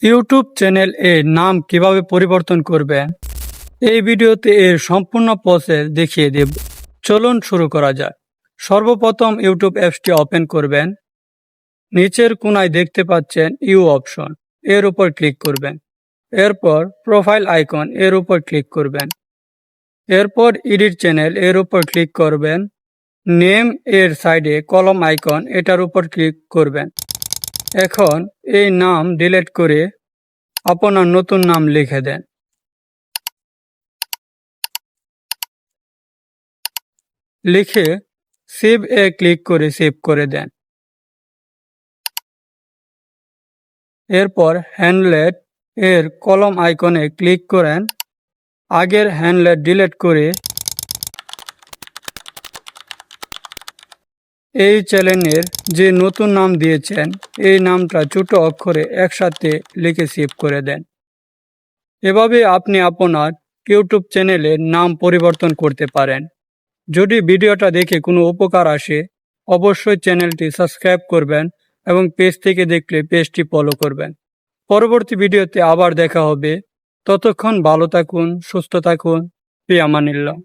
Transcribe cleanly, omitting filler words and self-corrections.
YouTube channel এর নাম কিভাবে পরিবর্তন করবেন এই ভিডিওতে এর সম্পূর্ণ প্রসেস দেখিয়ে দেব। চলুন শুরু করা যাক। সর্বপ্রথম ইউটিউব অ্যাপসটি ওপেন করবেন। নিচের কোণায় দেখতে পাচ্ছেন ইউ অপশন, এর উপর ক্লিক করবেন। এরপর প্রোফাইল আইকন, এর উপর ক্লিক করবেন। এরপর এডিট চ্যানেল, এর উপর ক্লিক করবেন। নেম এর সাইডে কলম আইকন, এটার উপর ক্লিক করবেন। এখন এই নাম ডিলিট করে আপনার নতুন নাম লিখে দেন। লিখে সেভ এ ক্লিক করে সেভ করে দেন। এরপর হ্যান্ডলেট এর কলম আইকনে ক্লিক করেন। আগের হ্যান্ডলেট ডিলিট করে এই চ্যানেলের যে নতুন নাম দিয়েছেন এই নামটা ছোট অক্ষরে একসাথে লিখে সেভ করে দেন। এভাবে আপনি আপনার ইউটিউব চ্যানেলের নাম পরিবর্তন করতে পারেন। যদি ভিডিওটা দেখে কোনো উপকার আসে অবশ্যই চ্যানেলটি সাবস্ক্রাইব করবেন এবং পেজ থেকে দেখলে পেজটি ফলো করবেন। পরবর্তী ভিডিওতে আবার দেখা হবে। ততক্ষণ ভালো থাকুন, সুস্থ থাকুন। ফি আমানিল্লাহ।